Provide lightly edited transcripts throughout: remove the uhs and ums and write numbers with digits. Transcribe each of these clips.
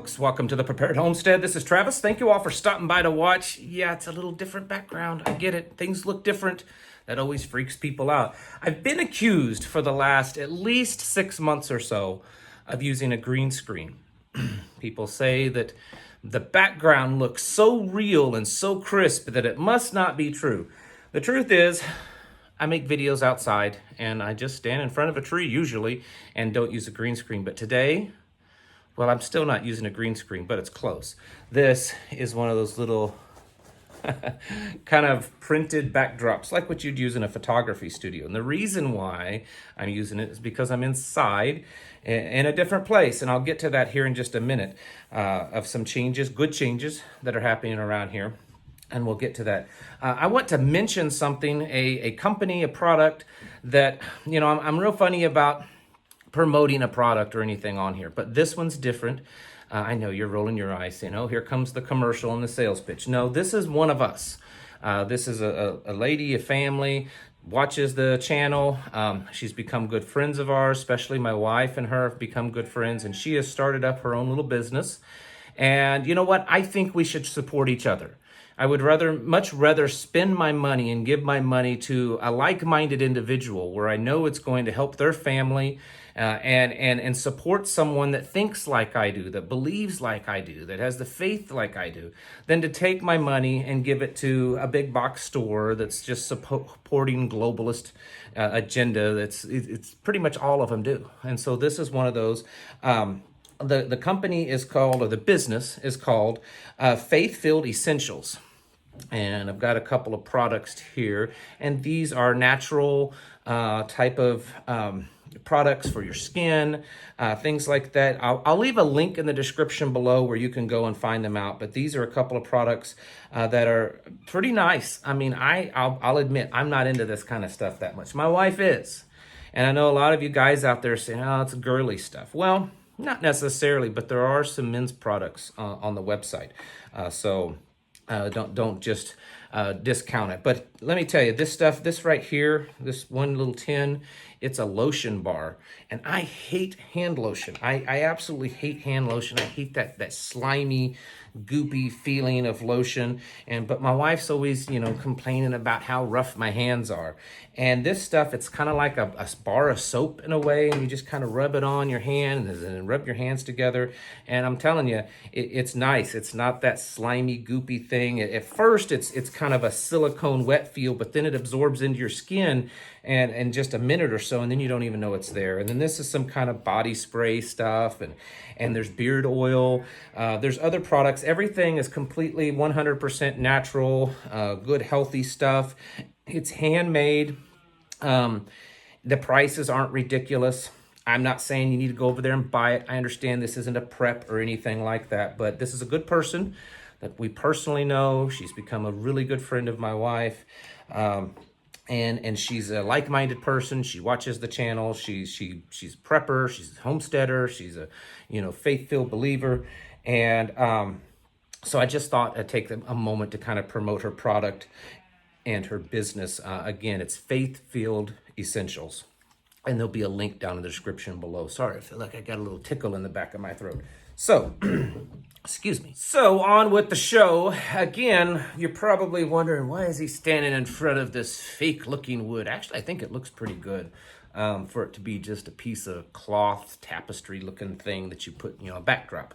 folks, welcome to the Prepared Homestead. This is Travis. Thank you all for stopping by to watch. Yeah, it's a little different background. I get it. Things look different. That always freaks people out. I've been accused for the last at least 6 months or so of using a green screen. People say that the background looks so real and so crisp that it must not be true. The truth is, I make videos outside and I just stand in front of a tree usually and don't use a green screen. But today, well, I'm still not using a green screen, but it's close. This is one of those little kind of printed backdrops, like what you'd use in a photography studio. And the reason why I'm using it is because I'm inside in a different place. And I'll get to that here in just a minute, of some changes, good changes that are happening around here. And we'll get to that. I want to mention something, a company, a product that, you know, I'm real funny about promoting a product or anything on here, but this one's different. I know you're rolling your eyes, you know, here comes the commercial and the sales pitch. No, this is one of us. This is a lady, a family, watches the channel. She's become good friends of ours, especially my wife and her have become good friends, and she has started up her own little business. And you know what? I think we should support each other. I would much rather spend my money and give my money to a like-minded individual where I know it's going to help their family and support someone that thinks like I do, that believes like I do, that has the faith like I do, than to take my money and give it to a big box store that's just supporting globalist agenda. It's pretty much all of them do. And so this is one of those. The company is called, or the business is called Faith-Filled Essentials. And I've got a couple of products here, and these are natural type of products for your skin, things like that. I'll leave a link in the description below where you can go and find them out. But these are a couple of products that are pretty nice. I mean, I'll admit I'm not into this kind of stuff that much. My wife is, and I know a lot of you guys out there saying, "Oh, it's girly stuff." Well, not necessarily, but there are some men's products on the website. So don't just discount it. But let me tell you, this stuff, this right here, this one little tin, it's a lotion bar. And I hate hand lotion. I absolutely hate hand lotion. I hate that slimy, goopy feeling of lotion. But my wife's always, you know, complaining about how rough my hands are. And this stuff, it's kind of like a bar of soap in a way, and you just kind of rub it on your hand and rub your hands together. And I'm telling you, it's nice. It's not that slimy, goopy thing. At first, it's kind of a silicone wet feel, but then it absorbs into your skin and just a minute or so, and then you don't even know it's there. And then this is some kind of body spray stuff, and there's beard oil. There's other products. Everything is completely 100% natural, good, healthy stuff. It's handmade. The prices aren't ridiculous. I'm not saying you need to go over there and buy it. I understand this isn't a prep or anything like that, but this is a good person that we personally know. She's become a really good friend of my wife. And she's a like-minded person. She watches the channel. She's a prepper. She's a homesteader. She's a, you know, faith-filled believer. And so I just thought I'd take a moment to kind of promote her product and her business. Again, it's Faith-Filled Essentials. And there'll be a link down in the description below. Sorry, I feel like I got a little tickle in the back of my throat. So, excuse me. So on with the show. Again, you're probably wondering, why is he standing in front of this fake looking wood? Actually, I think it looks pretty good for it to be just a piece of cloth tapestry looking thing that you put, you know, a backdrop.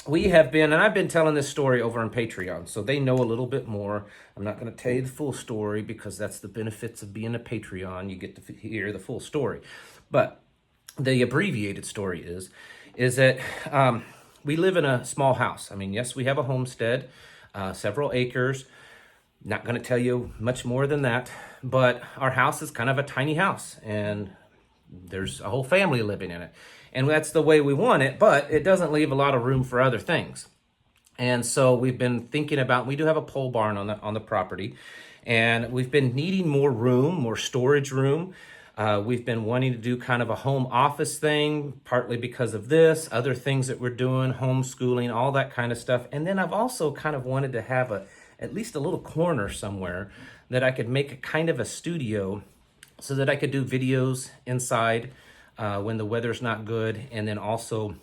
We have been, and I've been telling this story over on Patreon, so they know a little bit more. I'm not going to tell you the full story because that's the benefits of being a Patreon. You get to hear the full story. But the abbreviated story is that we live in a small house. I mean, yes, we have a homestead, several acres. Not going to tell you much more than that, but our house is kind of a tiny house, and there's a whole family living in it. And that's the way we want it, but it doesn't leave a lot of room for other things. And so we've been thinking about, we do have a pole barn on the property, and we've been needing more room, more storage room. We've been wanting to do kind of a home office thing, partly because of this, other things that we're doing, homeschooling, all that kind of stuff. And then I've also kind of wanted to have at least a little corner somewhere that I could make a kind of a studio so that I could do videos inside when the weather's not good, and then also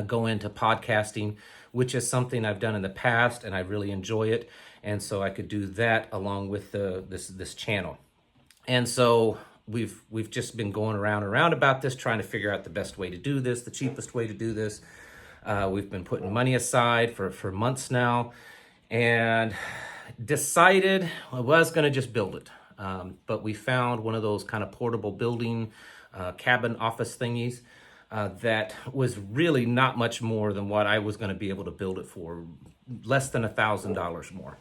go into podcasting, which is something I've done in the past and I really enjoy it. And so I could do that along with this channel. And so we've just been going around and around about this, trying to figure out the best way to do this, the cheapest way to do this. We've been putting money aside for months now, and decided I was going to just build it. But we found one of those kind of portable building cabin office thingies that was really not much more than what I was going to be able to build it for, less than $1,000 more.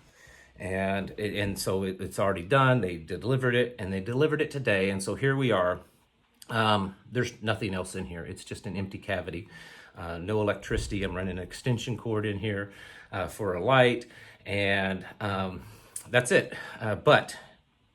And so it's already done. They delivered it, and they delivered it today. And so here we are. There's nothing else in here. It's just an empty cavity. No electricity. I'm running an extension cord in here for a light, and that's it. But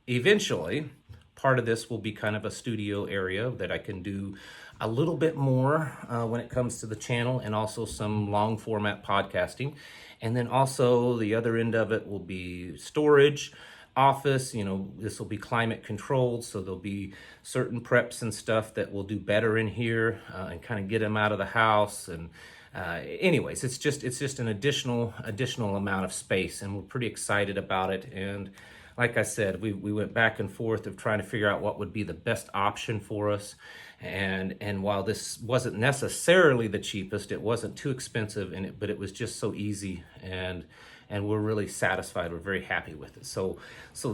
eventually, part of this will be kind of a studio area that I can do a little bit more when it comes to the channel, and also some long format podcasting. And then also the other end of it will be storage, office. This will be climate controlled, so there'll be certain preps and stuff that will do better in here and kind of get them out of the house. And anyways, it's just an additional amount of space, and we're pretty excited about it. And like I said, we went back and forth of trying to figure out what would be the best option for us. And while this wasn't necessarily the cheapest, it wasn't too expensive, but it was just so easy, and we're really satisfied. We're very happy with it. So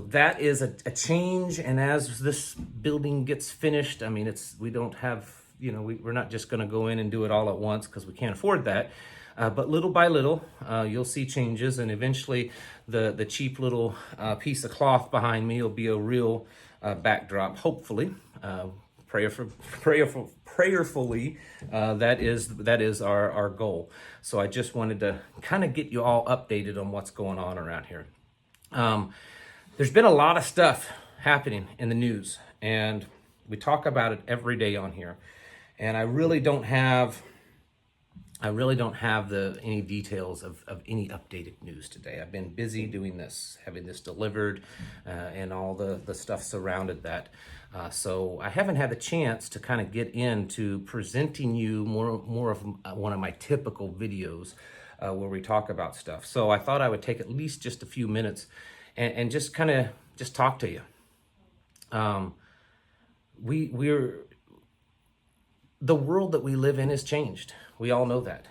that is a change. And as this building gets finished, I mean, we don't have, we're not just going to go in and do it all at once, because we can't afford that. But little by little, you'll see changes, and eventually the cheap little piece of cloth behind me will be a real backdrop, hopefully. Prayerfully, that is our goal. So I just wanted to kind of get you all updated on what's going on around here. There's been a lot of stuff happening in the news, and we talk about it every day on here. And I really don't have any details of any updated news today. I've been busy doing this, having this delivered, and all the stuff surrounded that. So I haven't had the chance to kind of get into presenting you more of one of my typical videos where we talk about stuff. So I thought I would take at least just a few minutes and just kind of just talk to you. The world that we live in has changed. We all know that.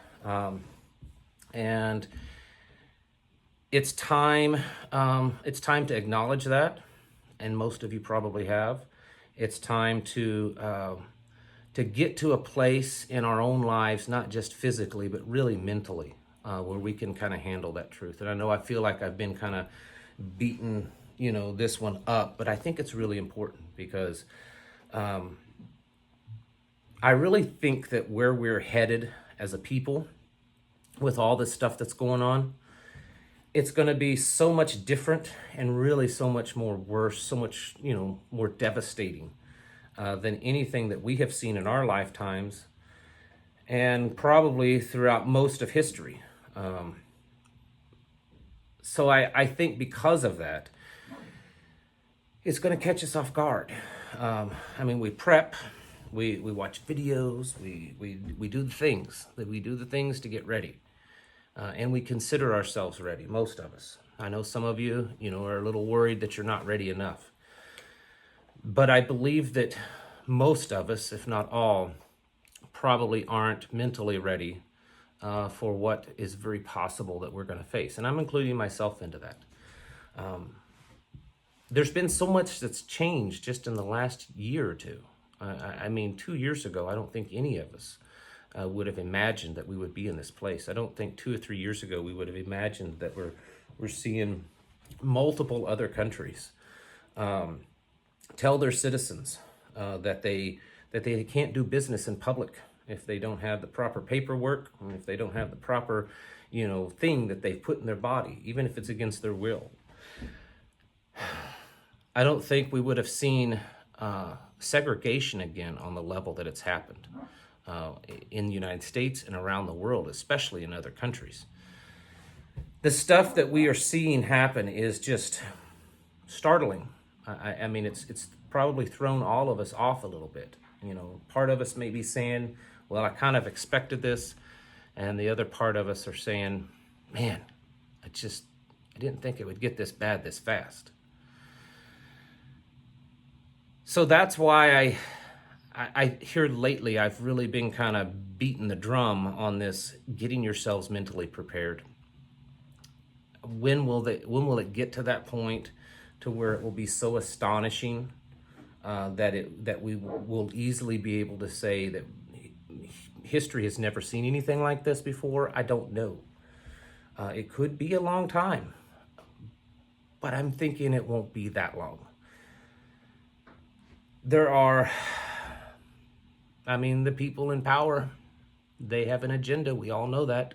And it's time to acknowledge that. And most of you probably have. It's time to get to a place in our own lives, not just physically, but really mentally, where we can kind of handle that truth. And I feel like I've been kind of beating, this one up, but I think it's really important, because I really think that where we're headed as a people, with all this stuff that's going on, it's going to be so much different, and really so much more worse, so much, more devastating than anything that we have seen in our lifetimes, and probably throughout most of history. So I think because of that, it's going to catch us off guard. We prep. We watch videos, we do the things to get ready, and we consider ourselves ready, most of us. I know some of you, are a little worried that you're not ready enough. But I believe that most of us, if not all, probably aren't mentally ready for what is very possible that we're going to face. And I'm including myself into that. There's been so much that's changed just in the last year or two. 2 years ago, I don't think any of us would have imagined that we would be in this place. I don't think 2 or 3 years ago we would have imagined that we're seeing multiple other countries tell their citizens that they can't do business in public if they don't have the proper paperwork, and if they don't have the proper, thing that they've put in their body, even if it's against their will. I don't think we would have seen segregation again on the level that it's happened in the United States and around the world, especially in other countries. The stuff that we are seeing happen is just startling. It's probably thrown all of us off a little bit. Part of us may be saying, well, I kind of expected this. And the other part of us are saying, man, I didn't think it would get this bad this fast. So that's why I here lately, I've really been kind of beating the drum on this, getting yourselves mentally prepared. When will it get to that point to where it will be so astonishing that we will easily be able to say that history has never seen anything like this before? I don't know. It could be a long time, but I'm thinking it won't be that long. The people in power, they have an agenda. We all know that.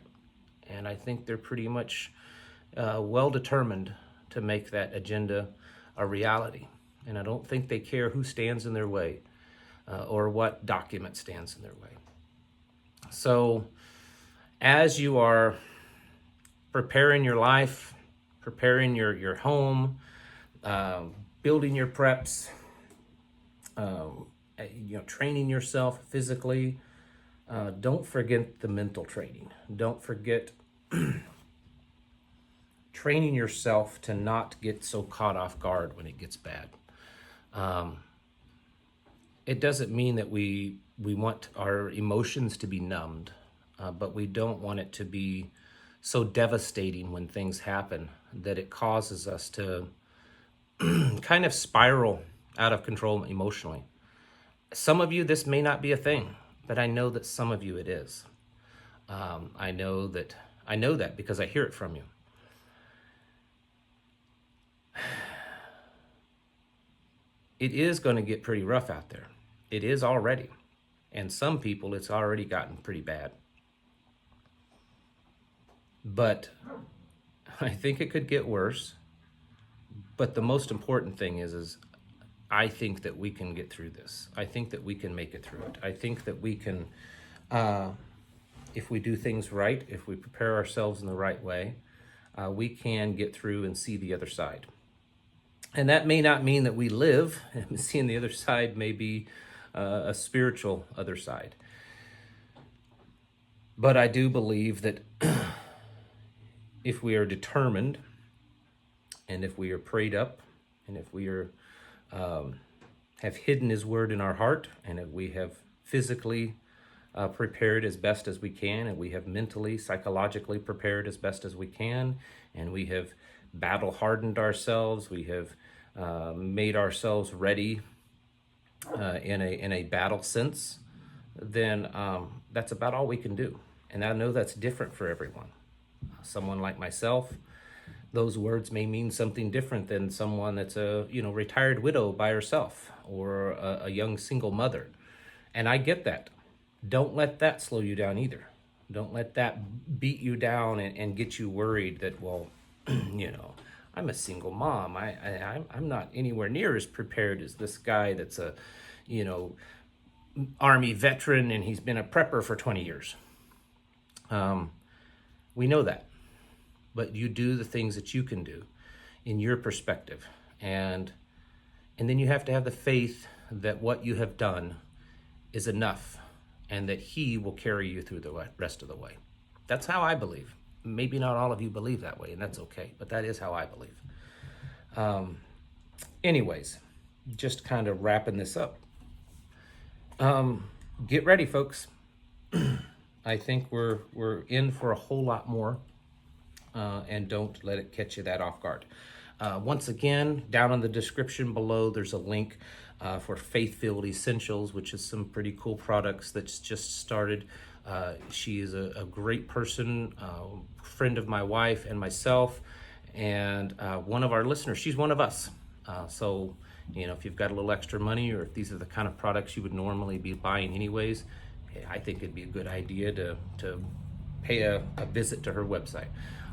And I think they're pretty much well determined to make that agenda a reality. And I don't think they care who stands in their way or what document stands in their way. So as you are preparing your life, preparing your home, building your preps, training yourself physically, don't forget the mental training. Don't forget training yourself to not get so caught off guard when it gets bad. It doesn't mean that we want our emotions to be numbed, but we don't want it to be so devastating when things happen that it causes us to kind of spiral out of control emotionally. Some of you, this may not be a thing, but I know that some of you it is. I know that because I hear it from you. It is going to get pretty rough out there. It is already. And some people, it's already gotten pretty bad. But I think it could get worse. But the most important thing is I think that we can get through this. I think that we can make it through it. I think that we can, if we do things right, if we prepare ourselves in the right way, we can get through and see the other side. And that may not mean that we live. Seeing the other side may be a spiritual other side. But I do believe that if we are determined, and if we are prayed up, and if we are have hidden His word in our heart, and if we have physically prepared as best as we can, and we have mentally, psychologically prepared as best as we can, and we have battle hardened ourselves, we have made ourselves ready in a battle sense, then that's about all we can do. And I know that's different for everyone. Someone like myself, those words may mean something different than someone that's a retired widow by herself, or a young single mother. And I get that. Don't let that slow you down either. Don't let that beat you down and get you worried that, well, I'm a single mom. I'm not anywhere near as prepared as this guy that's a, Army veteran, and he's been a prepper for 20 years. We know that. But you do the things that you can do in your perspective. And then you have to have the faith that what you have done is enough, and that He will carry you through the rest of the way. That's how I believe. Maybe not all of you believe that way, and that's okay, but that is how I believe. Anyways, just kind of wrapping this up. Get ready, folks. I think we're in for a whole lot more, and don't let it catch you that off guard. Once again, down in the description below, there's a link for Faith-Filled Essentials, which is some pretty cool products that's just started. She is a great person, friend of my wife and myself, and one of our listeners. She's one of us. So, if you've got a little extra money, or if these are the kind of products you would normally be buying anyways, I think it'd be a good idea to pay a visit to her website.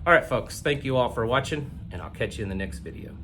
All right, folks, thank you all for watching, and I'll catch you in the next video.